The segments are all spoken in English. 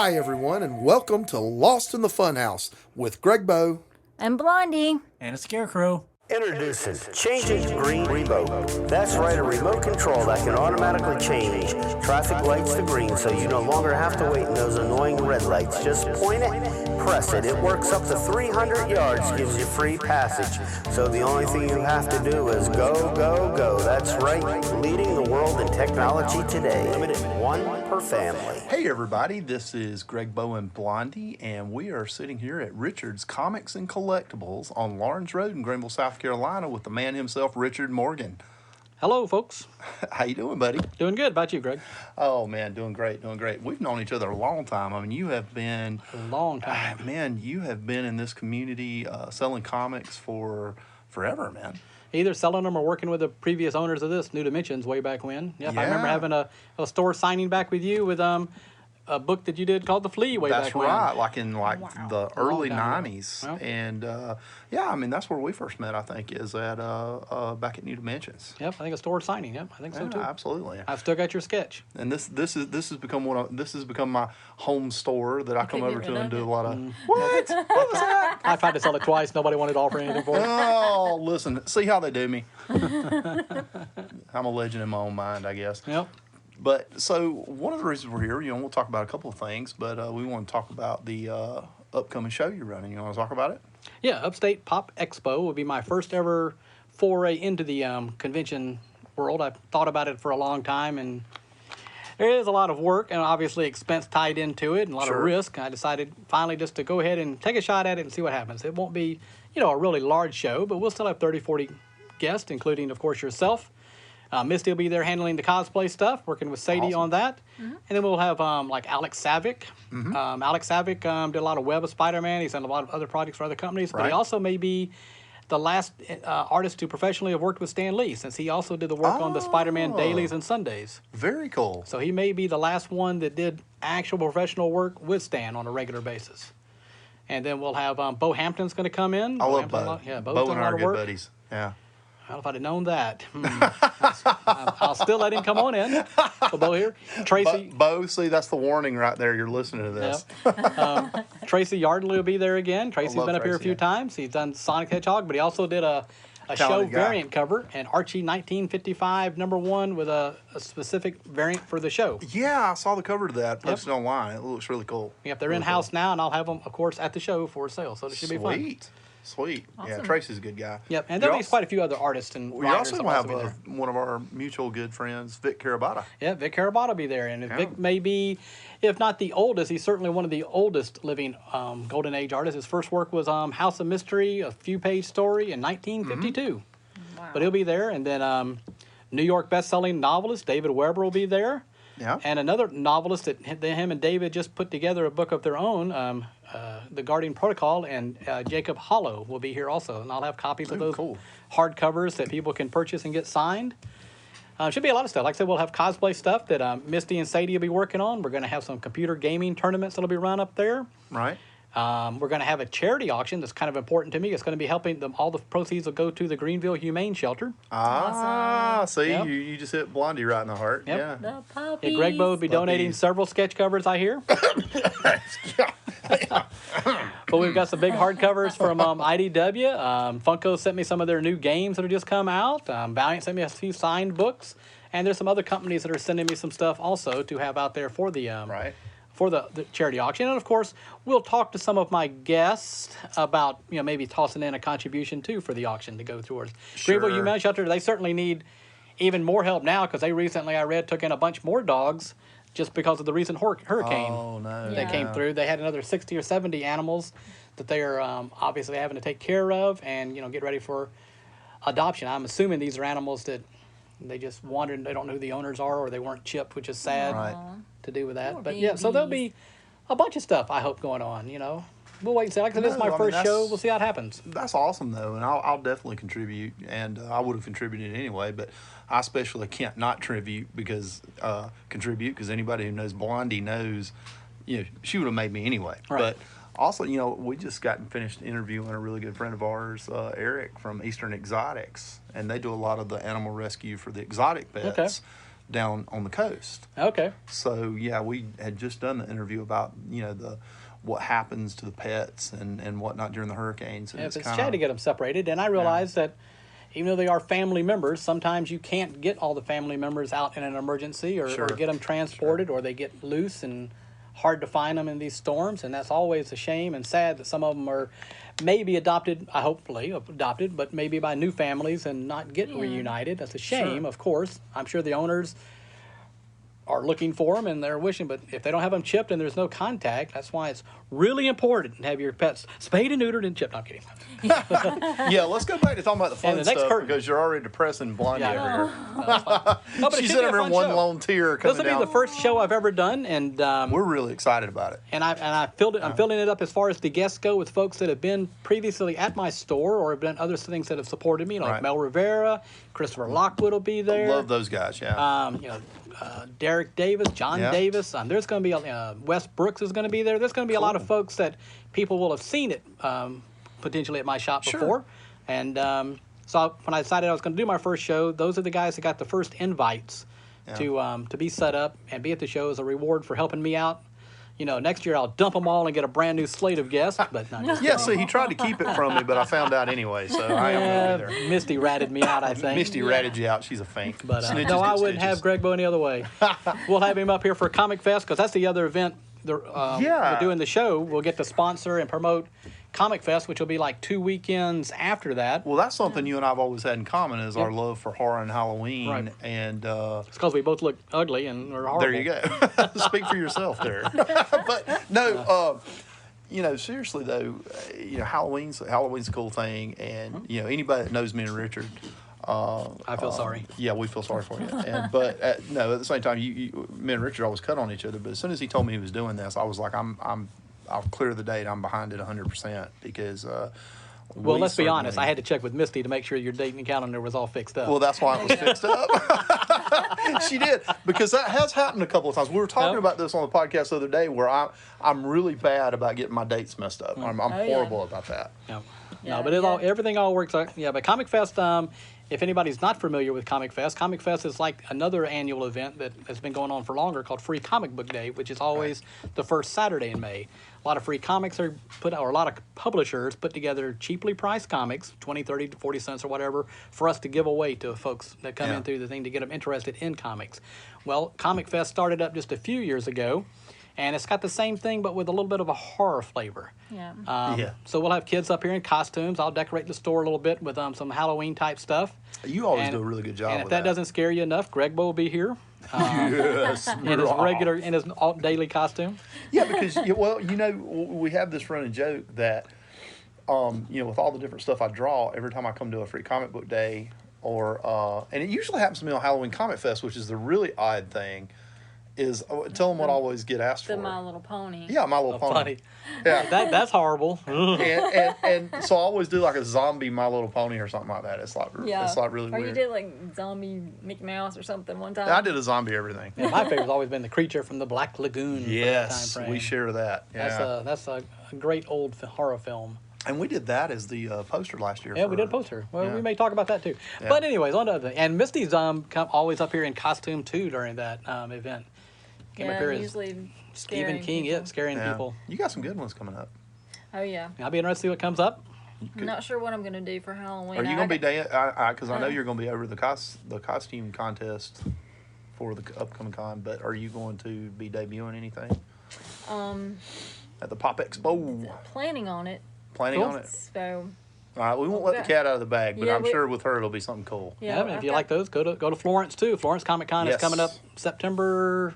Hi, everyone, and welcome to Lost in the Funhouse with Greg Bow and Blondie. And a scarecrow. Introducing Changing Green Remote. That's right, a remote control that can automatically change traffic lights to green so you no longer have to wait in those annoying red lights. Just point it, press it. It works up to 300 yards, gives you free passage. So the only thing you have to do is go, go, go. That's right, leading the world in technology today. Limited one per family. Hey everybody, this is Greg Bow and Blondie, and we are sitting here at Richard's Comics and Collectables on Lawrence Road in Greenville, South Carolina with the man himself, Richard Morgan. Hello, folks. How you doing, buddy? Doing good. About you, Greg? Oh, man, doing great, doing great. We've known each other a long time. I mean, you have been... A long time. Man, you have been in this community selling comics for forever, man. Either selling them or working with the previous owners of this, New Dimensions, way back when. Yep, Yeah. I remember having a store signing back with you with a book that you did called The Flea way back when. That's right, like in the early time 90s. ago. Yep. And, yeah, I mean, that's where we first met, I think, is at back at New Dimensions. Yep, I think a store signing. Yep, I think so Yeah, too. absolutely. I've still got your sketch. And this has become my home store that I come over to and do a lot of. What? What was that? I tried to sell it twice. Nobody wanted to offer anything for it. Oh, listen, see how they do me. I'm a legend in my own mind, I guess. Yep. But so one of the reasons we're here, we'll talk about a couple of things, but we want to talk about the upcoming show you're running. You want to talk about it? Yeah, Upstate Pop Expo will be my first ever foray into the convention world. I've thought about it for a long time, and there is a lot of work and obviously expense tied into it and a lot of risk. I decided finally just to go ahead and take a shot at it and see what happens. It won't be, a really large show, but we'll still have 30, 40 guests, including, of course, yourself. Misty will be there handling the cosplay stuff, working with Sadie on that. Mm-hmm. And then we'll have like Alex Savick. Mm-hmm. Alex Savick did a lot of web of Spider-Man. He's done a lot of other projects for other companies. But he also may be the last artist to professionally have worked with Stan Lee, since he also did the work on the Spider-Man dailies and Sundays. Very cool. So he may be the last one that did actual professional work with Stan on a regular basis. And then we'll have Bo Hampton's going to come in. I love Bo. Yeah, Bo and I are good buddies. Yeah. Well, if I'd have known that, I'll still let him come on in. So Bo here. Tracy. Bo, see, that's the warning right there. You're listening to this. Yep. Tracy Yardley will be there again. Tracy's been up here a few Tracy, times. He's done Sonic the Hedgehog, but he also did a show variant cover, and Archie 1955 #1 with a specific variant for the show. Yeah, I saw the cover to that posted online. It looks really cool. Yep, they're in-house now, and I'll have them, of course, at the show for sale, so it should be fun. Sweet. Awesome. Yeah, Tracy's a good guy. Yep, and there'll be quite a few other artists and we writers. also have one of our mutual good friends, Vic Carabata. Yeah, Vic Carabata will be there. And Vic may be, if not the oldest, he's certainly one of the oldest living Golden Age artists. His first work was House of Mystery, a few-page story in 1952. Mm-hmm. Wow. But he'll be there. And then New York best-selling novelist David Weber will be there. Yeah. And another novelist that him and David just put together a book of their own, The Guardian Protocol, and Jacob Hollow will be here also. And I'll have copies of those hardcovers that people can purchase and get signed. Should be a lot of stuff. Like I said, we'll have cosplay stuff that Misty and Sadie will be working on. We're going to have some computer gaming tournaments that will be run up there. Right. We're going to have a charity auction that's kind of important to me. It's going to be helping them. All the proceeds will go to the Greenville Humane Shelter. See, Yep. you just hit Blondie right in the heart. Yep. Yeah. The puppies. Yeah, Greg Bow will be donating several sketch covers, I hear. But we've got some big hardcovers from IDW. Funko sent me some of their new games that have just come out. Valiant sent me a few signed books. And there's some other companies that are sending me some stuff also to have out there for the for the charity auction. And, of course, we'll talk to some of my guests about, maybe tossing in a contribution, too, for the auction to go towards. Sure. Greenville Humane Shelter, they certainly need even more help now because they recently, I read, took in a bunch more dogs just because of the recent hurricane that came through. They had another 60 or 70 animals that they are obviously having to take care of and, get ready for adoption. I'm assuming these are animals that they just wandered and they don't know who the owners are or they weren't chipped, which is sad to do with that. Poor But, yeah, so there'll be a bunch of stuff, I hope, going on, We'll wait and see. Like I said, this is my first show. We'll see how it happens. That's awesome, though, and I'll definitely contribute, and I would have contributed anyway, but I especially can't not contribute because anybody who knows Blondie knows, she would have made me anyway. Right. But also, we just gotten finished interviewing a really good friend of ours, Eric from Eastern Exotics, and they do a lot of the animal rescue for the exotic pets. Okay. down on the coast. Okay. So yeah, we had just done the interview about what happens to the pets and whatnot during the hurricanes. And If it's kinda, sad to get them separated, and I realize that even though they are family members, sometimes you can't get all the family members out in an emergency or get them transported, or they get loose and hard to find them in these storms, and that's always a shame and sad that some of them are maybe adopted, hopefully adopted, but maybe by new families and not get reunited. That's a shame, of course. I'm sure the owners are looking for them and they're wishing, but if they don't have them chipped and there's no contact, that's why it's really important to have your pets spayed and neutered and chipped. No, I'm kidding. Yeah, let's go back to talking about the fun And the next stuff curtain. because you're already depressing Blondie over here. No, but it She's should sitting be a there fun one show. lone tear This coming will be down. the first show I've ever done, and We're really excited about it. I filled it. I'm filling it up as far as the guests go with folks that have been previously at my store or have done other things that have supported me, like Right. Mel Rivera, Christopher Lockwood will be there. Love those guys, yeah. Derek Davis, John Yeah. Davis. There's going to be Wes Brooks is going to be there. There's going to be a lot of folks that people will have seen it potentially at my shop before. And so when I decided I was going to do my first show, those are the guys that got the first invites to be set up and be at the show as a reward for helping me out. Next year I'll dump them all and get a brand new slate of guests. But not just Yeah, so he tried to keep it from me, but I found out anyway, so I am going to be there. Misty ratted me out, I think. Misty ratted you out. She's a fink. But Snitches no, I get wouldn't have stitches. Greg Bo any other way. We'll have him up here for Comic Fest because that's the other event. We're doing the show. We'll get to sponsor and promote Comic Fest, which will be like 2 weekends after that. Well, that's something you and I have always had in common is our love for horror and Halloween. Right. And It's because we both look ugly and are horrible. there you go. Speak for yourself there. But no, seriously though, Halloween's a cool thing, and anybody that knows me and Richard. I feel sorry. Yeah, we feel sorry for you. But at the same time, me and Richard always cut on each other. But as soon as he told me he was doing this, I was like, I'll clear the date. I'm behind it 100% because. Well, let's be honest. I had to check with Misty to make sure your date and calendar was all fixed up. Well, that's why it was fixed up. She did, because that has happened a couple of times. We were talking about this on the podcast the other day, where I'm really bad about getting my dates messed up. I'm horrible about that. No, Yeah, but everything all works out. Yeah, but Comic Fest, if anybody's not familiar with Comic Fest is like another annual event that has been going on for longer called Free Comic Book Day, which is always the first Saturday in May. A lot of free comics are put out, or a lot of publishers put together cheaply priced comics, 20, 30 to 40 cents or whatever, for us to give away to folks that come in through the thing to get them interested in comics. Well, Comic Fest started up just a few years ago, and it's got the same thing but with a little bit of a horror flavor. Yeah. So we'll have kids up here in costumes. I'll decorate the store a little bit with some Halloween type stuff. You always do a really good job And if with that doesn't scare you enough, Greg Bo will be here Yes. in his daily costume. Yeah, because we have this running joke that with all the different stuff I draw, every time I come to a free comic book day, and it usually happens to me on Halloween Comic Fest, which is the really odd thing, is tell them what I always get asked The for. My Little Pony. Yeah, My Little Pony. Funny. Yeah. That's horrible. and so I always do like a zombie My Little Pony or something like that. It's like really Or weird. you did like zombie Mickey Mouse or something one time. I did a zombie everything. Yeah, my favorite's always been the creature from the Black Lagoon. Yes, time frame. we share that. Yeah. That's a great old horror film. And we did that as the poster last year. Yeah, we did a poster. Well, yeah. we may talk about that too. Yeah. But anyways, on to other thing. And Misty's always up here in costume too during that event. Came up here as usually Stephen King, scaring Yeah. people. You got some good ones coming up. Oh yeah. I'll be interested to see what comes up. I'm not sure what I'm gonna do for Halloween. Are you going to be because I know Uh. you're going to be over the costume contest for the upcoming con, but are you going to be debuting anything at the Pop Expo? planning on it. Planning on it? So All right, we won't let the cat out of the bag, but Yeah, I'm sure with her it'll be something cool. Yeah, and if you like those, go to Florence too. Florence Comic Con is Yes. coming up September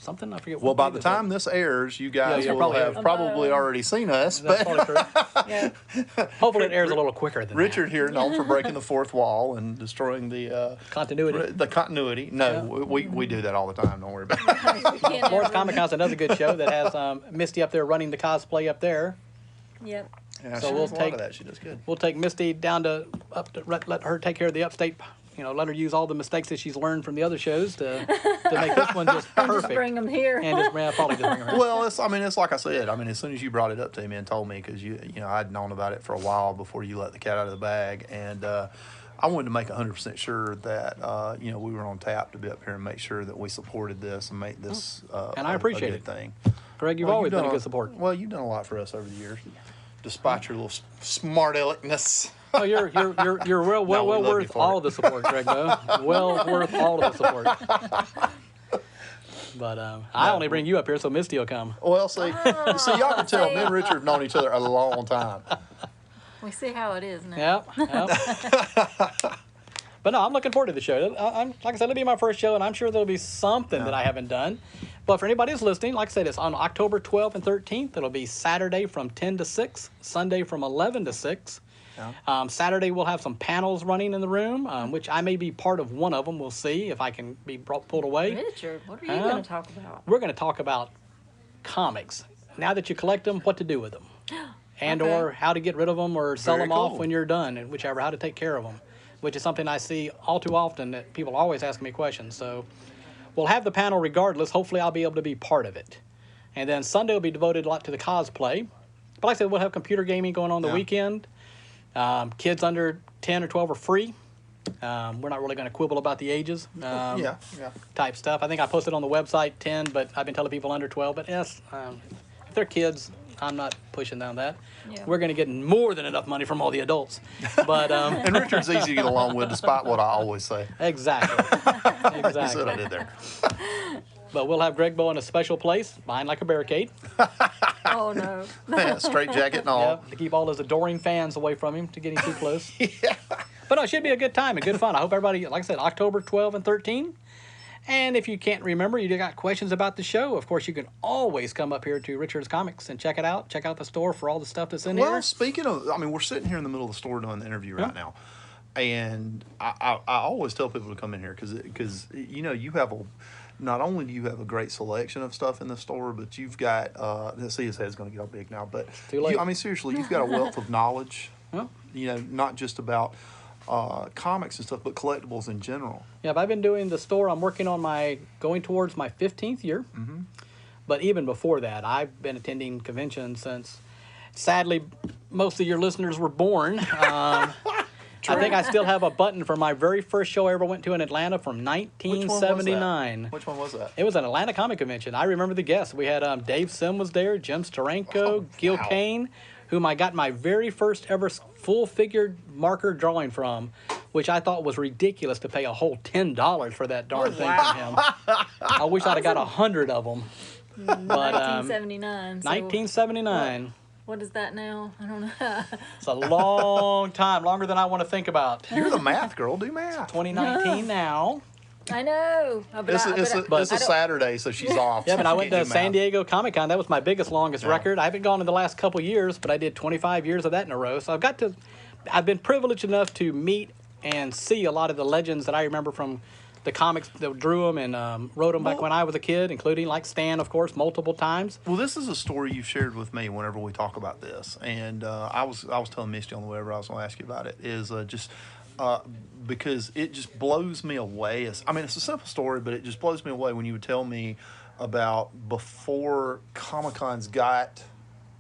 something. I forget. Well, what by date the is that. time this airs, you guys Yeah, will probably have have. probably already seen us. That's But probably true. yeah. Hopefully, it airs a little quicker than Richard here, known for breaking the fourth wall and destroying that. Continuity. the continuity. No, we do that all the time. Don't worry about it. We can't Florence ever- Comic Con's another good show that has Misty up there running the cosplay up there. Yep. Yeah, So she we'll does a lot take- of that. She does good. We'll take Misty down to let her take care of the Upstate. Let her use all the mistakes that she's learned from the other shows to make this one just perfect. Just bring them here. And just probably just bring her. Well, it's like I said. I mean, as soon as you brought it up to me and told me, because I'd known about it for a while before you let the cat out of the bag, and I wanted to make 100% sure that we were on tap to be up here and make sure that we supported this and make this And I appreciate a it. good thing. Greg, you've Well, always been a done good support. Well, you've done a lot for us over the years, despite your little smart aleckness. Oh, you're well No, we love you worth for all it. of the support, Greg. Though. Well worth all of the support. But I only bring you up here so Misty will come. Well, see, y'all can tell me and Richard have known each other a long time. We see how it is now. Yep. But no, I'm looking forward to the show. I'm like I said, it'll be my first show, and I'm sure there'll be something that I haven't done. But for anybody who's listening, like I said, it's on October 12th and 13th. It'll be Saturday from 10 to 6, Sunday from 11 to 6. Yeah. Saturday we'll have some panels running in the room, which I may be part of one of them. We'll see if I can be pulled away. Richard, what are you going to talk about? We're going to talk about comics. Now that you collect them, what to do with them. And Okay. or how to get rid of them or sell Very them off cool. when you're done, and whichever, how to take care of them, which is something I see all too often that people always ask me questions. So we'll have the panel regardless. Hopefully I'll be able to be part of it. And then Sunday will be devoted a lot to the cosplay. But like I said, we'll have computer gaming going on the weekend. Kids under 10 or 12 are free. We're not really going to quibble about the ages. Yeah. Type stuff. I think I posted on the website 10, but I've been telling people under 12. But yes, if they're kids, I'm not pushing down that. Yeah. We're going to get more than enough money from all the adults. But And Richard's easy to get along with, despite what I always say. exactly, You said I exactly. did there. But we'll have Greg Bow in a special place, behind like a barricade, Oh, no. Yeah, straight jacket and all. to keep all those adoring fans away from him to getting too close. But no, it should be a good time and good fun. I hope everybody, like I said, October 12 and 13. And if you can't remember, you got questions about the show, of course, you can always come up here to Richard's Comics and check it out. Check out the store for all the stuff that's in Well, here. speaking of, we're sitting here in the middle of the store doing the interview right now. And I always tell people to come in here because you have not only do you have a great selection of stuff in the store, but you've got, see, his head's going to get all big now, but too late. Seriously, you've got a wealth of knowledge, Yeah. Not just about comics and stuff, but collectibles in general. Yeah, I've been doing the store. I'm working on going towards my 15th year. Mm-hmm. But even before that, I've been attending conventions since, sadly, most of your listeners were born. I think I still have a button for my very first show I ever went to in Atlanta from 1979. Which one was that? It was an Atlanta Comic Convention. I remember the guests. We had Dave Sim was there, Jim Steranko, Gil wow. Kane, whom I got my very first ever full-figured marker drawing from, which I thought was ridiculous to pay a whole $10 for that darn thing from him. I wish I'd have got 100 of them. But 1979. So 1979. what is that now? I don't know. It's a long time, longer than I want to think about. You're the math girl. Do math. 2019 now. I know. But It's I a don't- Saturday, so she's off. Yeah, so but I she went can't to do San math. Diego Comic-Con. That was my biggest, longest Yeah. record. I haven't gone in the last couple years, but I did 25 years of that in a row. So I've been privileged enough to meet and see a lot of the legends that I remember from the comics that drew them and wrote them back when I was a kid, including like Stan, of course, multiple times. Well, this is a story you've shared with me whenever we talk about this, and I was telling Misty on the way over, I was going to ask you about it. Is because it just blows me away. It's a simple story, but it just blows me away when you would tell me about before Comic-Cons got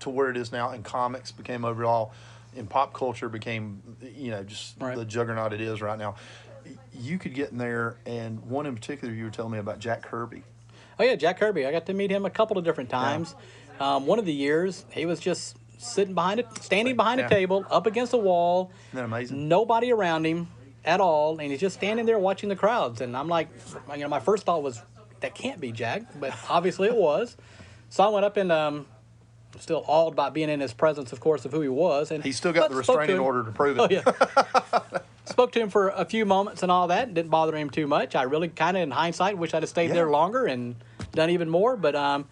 to where it is now, and comics became overall, and pop culture became, just Right. the juggernaut it is right now. You could get in there, and one in particular you were telling me about Jack Kirby. Oh yeah, Jack Kirby. I got to meet him a couple of different times. One of the years, he was just standing behind Yeah. a table, up against a wall. Isn't that amazing? Nobody around him at all, and he's just standing there watching the crowds. And I'm like, my first thought was, that can't be Jack, but obviously it was. So I went up and still awed by being in his presence, of course, of who he was. And He's still got but the spoke to restraining him. order to prove it. Oh yeah. Spoke to him for a few moments and all that. Didn't bother him too much. I really kind of, in hindsight, wish I'd have stayed there longer and done even more. But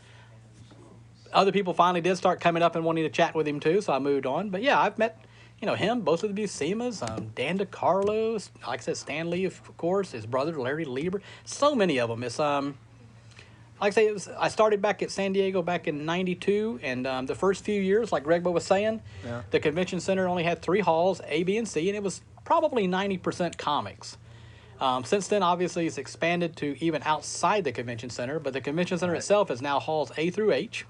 other people finally did start coming up and wanting to chat with him too, so I moved on. But yeah, I've met, him, both of the Buscemas, Dan DeCarlo, like I said, Stan Lee, of course, his brother Larry Lieber. So many of them. It's like I say, I started back at San Diego back in '92, and the first few years, like Greg was saying, the convention center only had 3 halls, A, B, and C, and it was probably 90% comics. Since then, obviously, it's expanded to even outside the convention center, but the convention center itself is now halls A through H.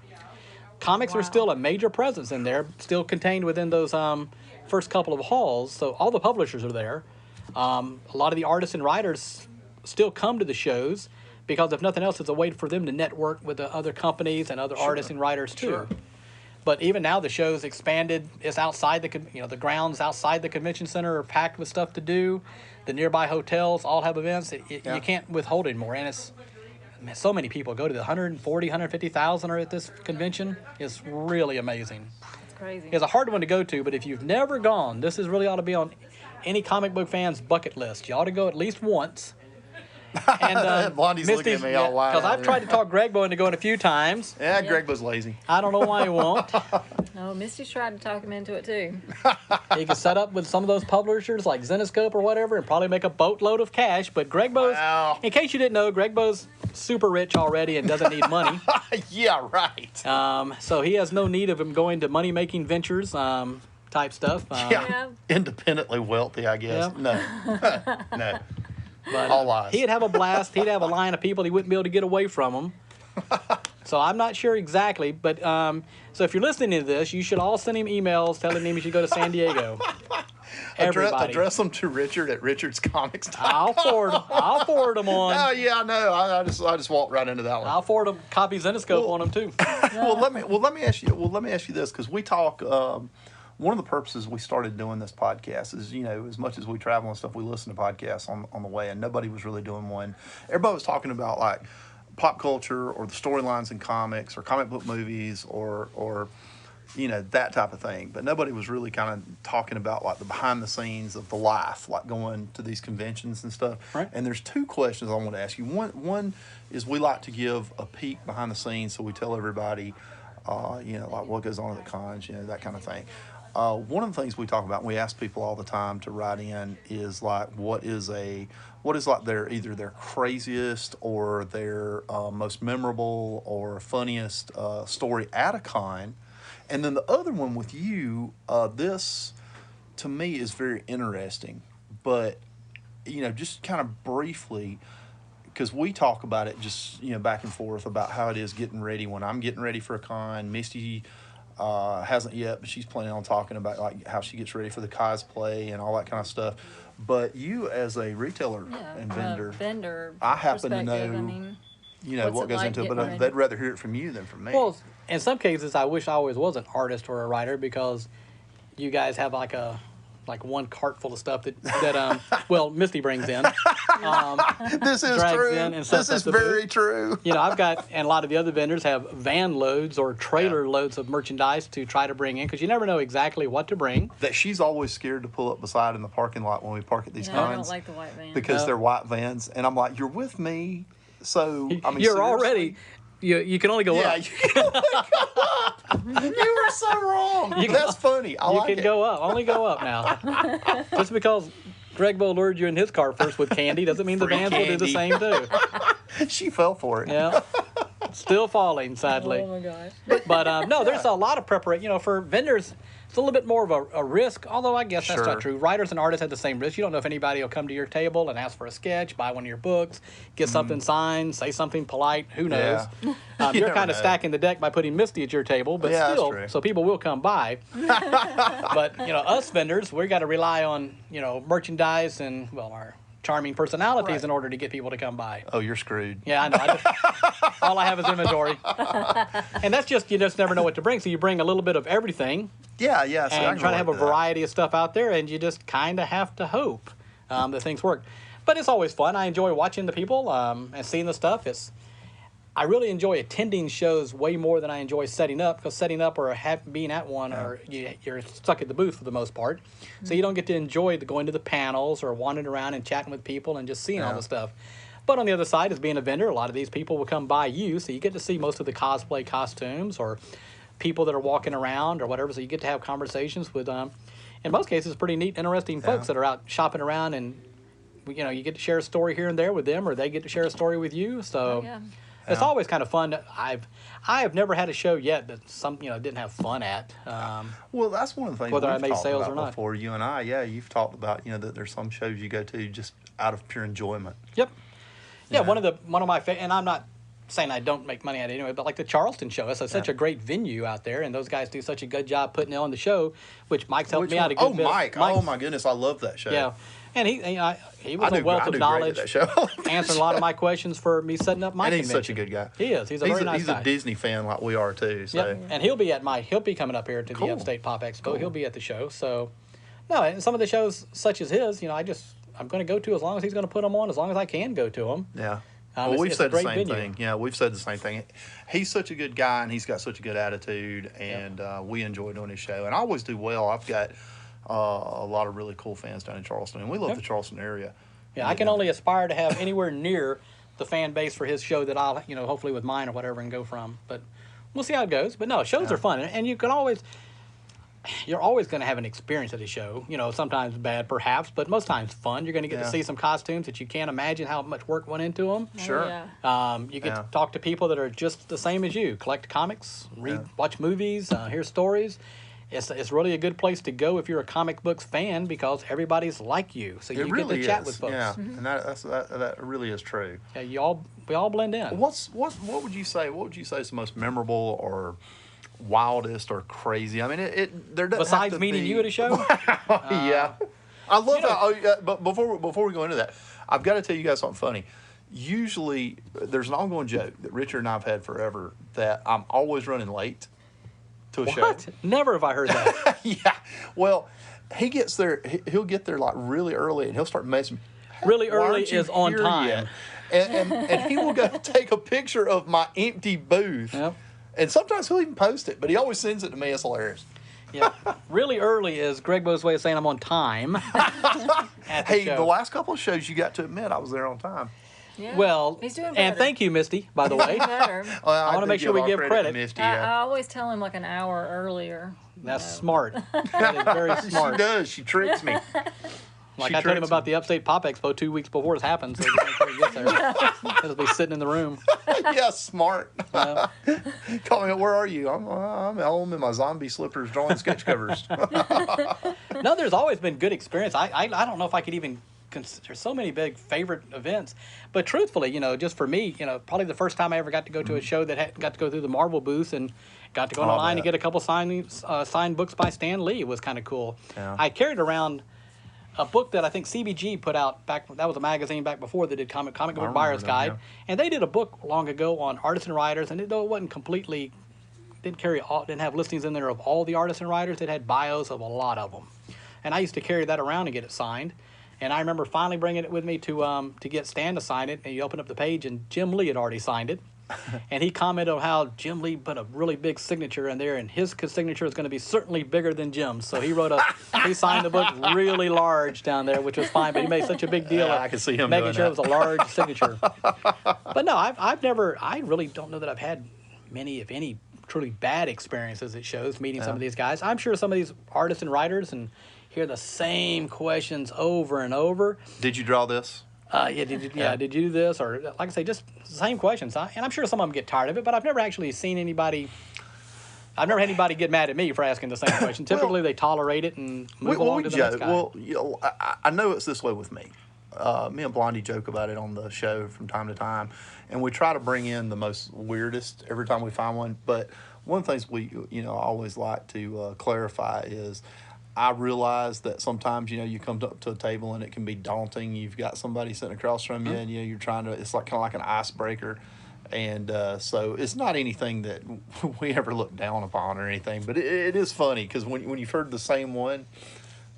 Comics are still a major presence in there, still contained within those first couple of halls, so all the publishers are there. A lot of the artists and writers still come to the shows because if nothing else, it's a way for them to network with the other companies and other artists and writers too. Sure. But even now, the show's expanded. It's outside the grounds outside the convention center are packed with stuff to do. The nearby hotels all have events. You can't withhold anymore, and it's so many people go to the 140, 150,000 are at this convention. It's really amazing. It's crazy. It's a hard one to go to, but if you've never gone, this is really ought to be on any comic book fan's bucket list. You ought to go at least once. And Blondie's looking at me all wild. Because I've tried to talk Gregbo into going a few times. Yeah, Greg was lazy. I don't know why he won't. No, Misty's tried to talk him into it too. He could set up with some of those publishers like Zenescope or whatever and probably make a boatload of cash. But Gregbo's, Wow. in case you didn't know, Gregbo's super rich already and doesn't need money. Yeah, right. So he has no need of him going to money-making ventures type stuff. Yeah. Independently wealthy, I guess. Yeah. No. No. But All lies. he'd have a blast. He'd have a line of people he wouldn't be able to get away from him. So I'm not sure exactly, but so if you're listening to this, you should all send him emails telling him he should go to San Diego. Everybody. Address them to Richard at richardscomics.com. I'll forward them on. Oh yeah, I know. I just walked right into that one. I'll forward them copies Zenescope on them too. Well, let me ask you this, because we talk. One of the purposes we started doing this podcast is, as much as we travel and stuff, we listen to podcasts on the way, and nobody was really doing one. Everybody was talking about like pop culture or the storylines in comics or comic book movies or that type of thing, but nobody was really kind of talking about like the behind the scenes of the life, like going to these conventions and stuff. Right. And there's two questions I want to ask you. One is we like to give a peek behind the scenes, so we tell everybody, like what goes on at the cons, that kind of thing. One of the things we talk about, and we ask people all the time to write in, is like what is like either their craziest or their most memorable or funniest story at a con. And then the other one with you, this to me is very interesting, but just kind of briefly, because we talk about it just back and forth about how it is getting ready when I'm getting ready for a con. Misty hasn't yet, but she's planning on talking about like how she gets ready for the cosplay and all that kind of stuff. But you as a retailer and vendor, I happen to know what goes into it, but they'd rather hear it from you than from me. Well, in some cases, I wish I always was an artist or a writer because you guys have like one cart full of stuff that Misty brings in. This is true. This is very true. I've got, and a lot of the other vendors have van loads or trailer loads of merchandise to try to bring in because you never know exactly what to bring. That she's always scared to pull up beside in the parking lot when we park at these cons. I don't like the white vans. Because they're white vans. And I'm like, you're with me. So, You're seriously? already... You can only go up. You can only go up. You were so wrong. That's funny. You can go up. Only go up now. Just because Gregbo lured you in his car first with candy doesn't mean the Free vans will do the same too. She fell for it. Yeah. Still falling, sadly. Oh my gosh. But no, there's a lot of preparation. For vendors, it's a little bit more of a risk, although I guess that's Sure. not true. Writers and artists have the same risk. You don't know if anybody will come to your table and ask for a sketch, buy one of your books, get something signed, say something polite. Who knows? Yeah. You're never kind of know. stacking the deck by putting Misty at your table, but Yeah, that's still, true. so people will come by. But, us vendors, we got to rely on, merchandise and, our charming personalities Right. in order to get people to come by. Oh, you're screwed. Yeah, I know. All I have is inventory. And that's you just never know what to bring. So you bring a little bit of everything Yeah. See, I and can try to have a relate that. variety of stuff out there, and you just kind of have to hope that things work. But it's always fun. I enjoy watching the people and seeing the stuff. I really enjoy attending shows way more than I enjoy setting up, because setting up or being at one, or you're stuck at the booth for the most part. So you don't get to enjoy going to the panels or wandering around and chatting with people and just seeing all the stuff. But on the other side, as being a vendor, a lot of these people will come by you, so you get to see most of the cosplay costumes or people that are walking around or whatever, so you get to have conversations with, in most cases, pretty neat, interesting folks that are out shopping around, and, you get to share a story here and there with them, or they get to share a story with you, so... Yeah. It's always kind of fun. I have never had a show yet that didn't have fun at. Well, that's one of the things Whether I we've made talked sales about or not. before. You and I, you've talked about that there's some shows you go to just out of pure enjoyment. Yep. Yeah, Yeah. one of my and I'm not saying I don't make money at it anyway, but like the Charleston show, it's such a great venue out there, and those guys do such a good job putting on the show, which Mike's helped me out a good bit. Mike. Oh, my goodness. I love that show. Yeah. And he was a wealth of knowledge, answering a lot of my questions for me setting up my convention. He's such a good guy. He is. He's a very nice guy. He's a Disney fan like we are too. So. Yep. And he'll be coming up here to the Upstate Pop Expo. Cool. He'll be at the show. So, no, and some of the shows such as his, I'm going to go to as long as he's going to put them on, as long as I can go to them. Yeah. Well, we've said the same thing. Yeah, we've said the same thing. He's such a good guy, and he's got such a good attitude, and we enjoy doing his show. And I always do well. I've got a lot of really cool fans down in Charleston, and we love the Charleston area. Yeah, I can only aspire to have anywhere near the fan base for his show that I'll, hopefully with mine or whatever, and go from. But we'll see how it goes. But no, shows are fun, and you're always going to have an experience at a show. Sometimes bad, perhaps, but most times fun. You're going to get to see some costumes that you can't imagine how much work went into them. Sure. You get to talk to people that are just the same as you. Collect comics, watch movies, hear stories. It's really a good place to go if you're a comic books fan, because everybody's like you, so you get to chat with folks. Yeah, and that really is true. Yeah, we all blend in. What would you say? What would you say is the most memorable or wildest or crazy? I mean, there doesn't besides have to meeting be... you at a show. Yeah, I love that. But before we go into that, I've got to tell you guys something funny. Usually, there's an ongoing joke that Richard and I've had forever that I'm always running late to a show. Never have I heard that. Yeah. Well, he gets there. He'll get there like really early, and he'll start messing. Hey, really early is on time. And he will go take a picture of my empty booth. Yep. And sometimes he'll even post it, but he always sends it to me. It's hilarious. Yeah. Really early is Greg Bo's way of saying I'm on time. The last couple of shows, you got to admit I was there on time. Yeah. Well, he's doing better. And thank you, Misty, by the way. Better. Well, I want to make sure we give credit. Misty, I always tell him like an hour earlier. That's smart. That is very smart. She does. She tricks me. Like I told him about the Upstate Pop Expo 2 weeks before it happened, so he make sure he gets there. He'll be sitting in the room. Yeah, smart. Call me. Where are you? I'm at home in my zombie slippers drawing sketch covers. No, there's always been good experience. I don't know if I could even. There's so many big favorite events, but truthfully, just for me, probably the first time I ever got to go to a show that got to go through the Marvel booth and got to go online and get a couple signed books by Stan Lee was kind of cool. Yeah. I carried around a book that I think CBG put out back. That was a magazine back before they did Comic Book Buyer's Guide, and they did a book long ago on artists and writers, and though it wasn't completely didn't have listings in there of all the artists and writers, it had bios of a lot of them, and I used to carry that around and get it signed. And I remember finally bringing it with me to get Stan to sign it. And you open up the page, and Jim Lee had already signed it. And he commented on how Jim Lee put a really big signature in there, and his signature is going to be certainly bigger than Jim's. So he signed the book really large down there, which was fine. But he made such a big deal of I can see him making doing sure that. it was a large signature. But no, I really don't know that I've had many, if any, truly bad experiences at shows meeting some of these guys. I'm sure some of these artists and writers and hear the same questions over and over. Did you draw this? Did you do this? Or like I say, just the same questions. And I'm sure some of them get tired of it, but I've never actually seen anybody. I've never had anybody get mad at me for asking the same question. Typically, they tolerate it and move along to the next guy. Well, I know it's this way with me. Me and Blondie joke about it on the show from time to time, and we try to bring in the most weirdest every time we find one. But one of the things we, always like to clarify is, I realize that sometimes, you come up to a table and it can be daunting. You've got somebody sitting across from you, and you're trying to. It's kind of like an icebreaker, and so it's not anything that we ever look down upon or anything. But it is funny because when you've heard the same one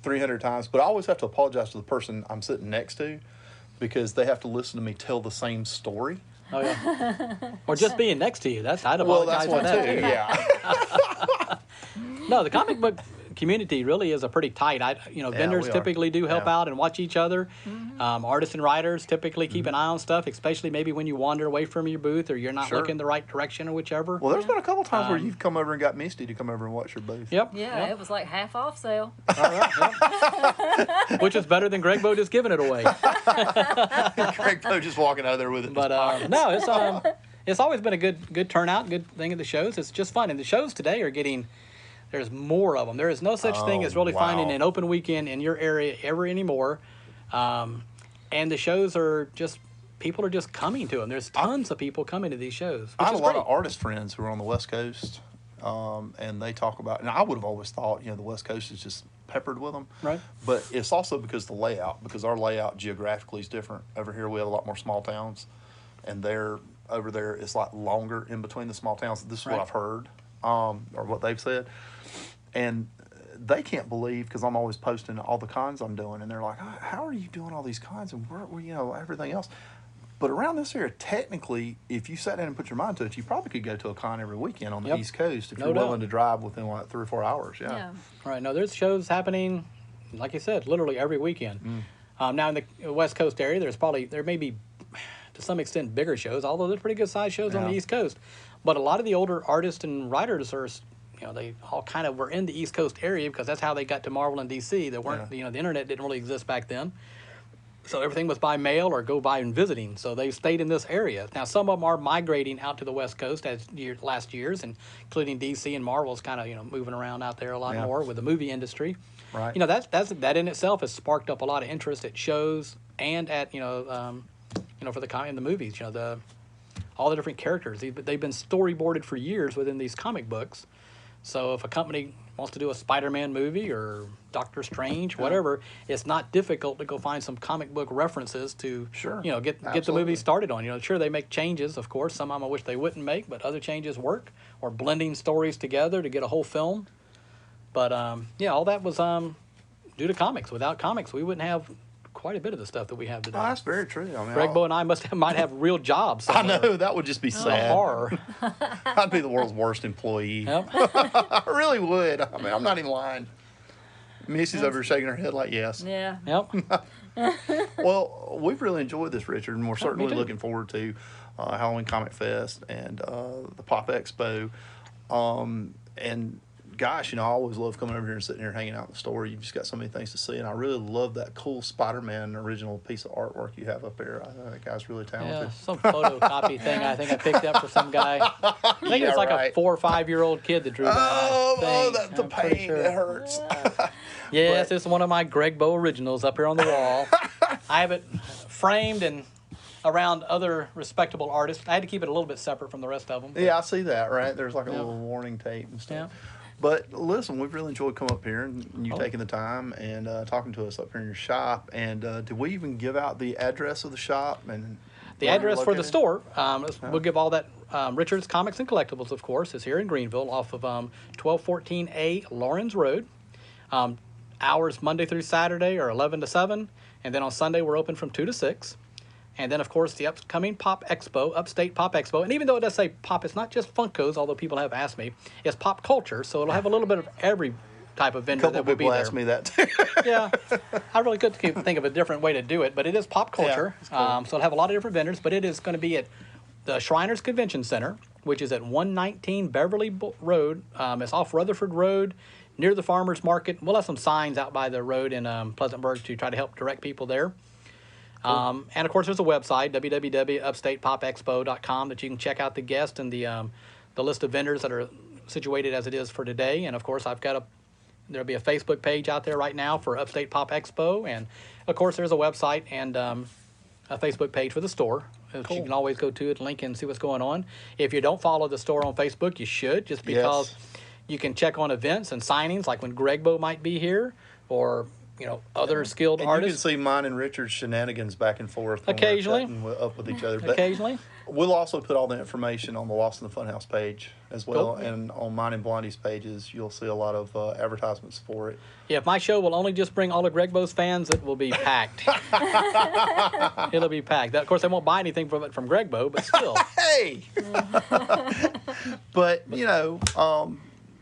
300 times, but I always have to apologize to the person I'm sitting next to because they have to listen to me tell the same story. Oh yeah, or just being next to you. I'd Well, apologize that's one for that too. Yeah. No, the comic book community really is a pretty tight. Vendors we are. typically do help Yeah. out and watch each other. Artists and writers typically keep an eye on stuff, especially maybe when you wander away from your booth or you're not looking the right direction or whichever. Well, there's been a couple times where you've come over and got Misty to come over and watch your booth. Yep. Yeah, it was like half off sale. All right, yep. Which is better than Greg Bo just giving it away. Greg Poe just walking out of there with it. But no, it's always been a good turnout, good thing at the shows. It's just fun, and the shows today are getting. There's more of them. There is no such thing as really finding an open weekend in your area ever anymore. And the shows are just people are just coming to them. There's tons of people coming to these shows. I Which have a is lot great. of artist friends who are on the West Coast, and they talk about. And I would have always thought, the West Coast is just peppered with them, Right. But it's also because the layout, because our layout geographically is different. Over here, we have a lot more small towns, and over there it's like longer in between the small towns. This is Right. what I've heard, or what they've said, and they can't believe, because I'm always posting all the cons I'm doing, and they're like, "How are you doing all these cons and where everything else?" But around this area, technically, if you sat down and put your mind to it, you probably could go to a con every weekend on the Yep. East Coast if No you're doubt. willing to drive within like 3 or 4 hours. Yeah. Yeah. Right. No, there's shows happening, like you said, literally every weekend. Now in the West Coast area, there may be, to some extent, bigger shows, although there's pretty good sized shows on the Yeah. East Coast. But a lot of the older artists and writers are, they all kind of were in the East Coast area because that's how they got to Marvel and DC. There weren't, the internet didn't really exist back then. So everything was by mail or go by and visiting. So they stayed in this area. Now some of them are migrating out to the West Coast as last years, and including DC and Marvel's kind of moving around out there a lot Yeah. more with the movie industry. Right. That in itself has sparked up a lot of interest at shows and at for in the movies. All the different characters. They've been storyboarded for years within these comic books. So if a company wants to do a Spider-Man movie or Doctor Strange, whatever, it's not difficult to go find some comic book references to, Sure. get the Absolutely. movie started on. Sure, they make changes, of course. Some of them I wish they wouldn't make, but other changes work. Or blending stories together to get a whole film. But, all that was due to comics. Without comics, we wouldn't have quite a bit of the stuff that we have today. Oh, that's very true. I mean, Greg Bo and I might have real jobs. I know, that would just be sad. Horror. I'd be the world's worst employee. Yep. I really would. I mean, I'm not even lying. Missy's over here shaking her head like yes. Yeah. Yep. Well, we've really enjoyed this, Richard, and we're certainly too. looking forward to Halloween Comic Fest and the Pop Expo. And gosh, I always love coming over here and sitting here hanging out in the store. You've just got so many things to see, and I really love that cool Spider-Man original piece of artwork you have up there. I think that guy's really Yeah, talented. some photocopy thing I think I picked up for some guy. I think Yeah, it's like right. a 4 or 5 year old kid that drew that. I think. the I'm pretty pain, sure. it hurts. Yes, it's one of my Greg Bo originals up here on the wall. I have it framed and around other respectable artists. I had to keep it a little bit separate from the rest of them. Yeah, I see that, right? There's like a Yeah. little warning tape and stuff. Yeah. But listen, we've really enjoyed coming up here and you Oh. taking the time and talking to us up here in your shop. And did we even give out the address of the shop and The where address you're for the located? store, we'll give all that. Richard's Comics and Collectables, of course, is here in Greenville off of 1214A Lawrence Road. Hours Monday through Saturday are 11 to 7, and then on Sunday we're open from 2 to 6. And then, of course, the upcoming Pop Expo, Upstate Pop Expo. And even though it does say pop, it's not just Funkos, although people have asked me. It's pop culture, so it'll have a little bit of every type of A vendor couple that of will be people there. asked me that too. Yeah, I really could think of a different way to do it, but it is pop culture. it's cool. So it'll have a lot of different vendors, but it is going to be at the Shriners Convention Center, which is at 119 Beverly Road. It's off Rutherford Road, near the Farmers Market. We'll have some signs out by the road in Pleasantburg to try to help direct people there. And of course, there's a website, www.upstatepopexpo.com, that you can check out the guests and the list of vendors that are situated as it is for today. And of course, there'll be a Facebook page out there right now for Upstate Pop Expo, and of course, there's a website and a Facebook page for the store. Which you can always go to it, link and see what's going on. If you don't follow the store on Facebook, you should, just because you can check on events and signings, like when Greg Bo might be here, or other skilled And you can artists. see mine and Richard's shenanigans back and forth when we're Occasionally. cutting up with each other. But Occasionally. we'll also put all the information on the Lost in the Funhouse page as well, Cool. and on mine and Blondie's pages, you'll see a lot of advertisements for it. Yeah, if my show will only just bring all of Greg Bo's fans, it will be packed. It'll be packed. Of course, they won't buy anything from it from Greg Bo, but still. Hey, but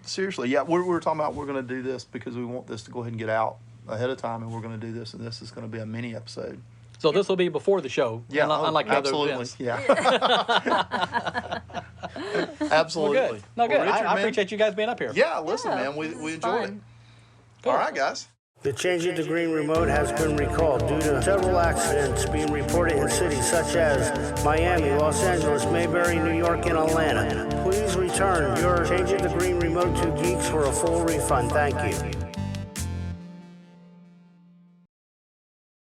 seriously, yeah, we're talking about we're going to do this because we want this to go ahead and get out ahead of time, and we're going to do this, and this is going to be a mini episode. So this will be before the show, Yeah, unlike the other absolutely. events. Yeah, absolutely. Well, good. No, good. Well, Richard, I man, appreciate you guys being up here. Yeah, listen, Yeah, man, we this is enjoyed fun. it. All right, guys. The change of the green remote has been recalled due to several accidents being reported in cities such as Miami, Los Angeles, Mayberry, New York, and Atlanta. Please return your change of the green remote to Geeks for a full refund. Thank you.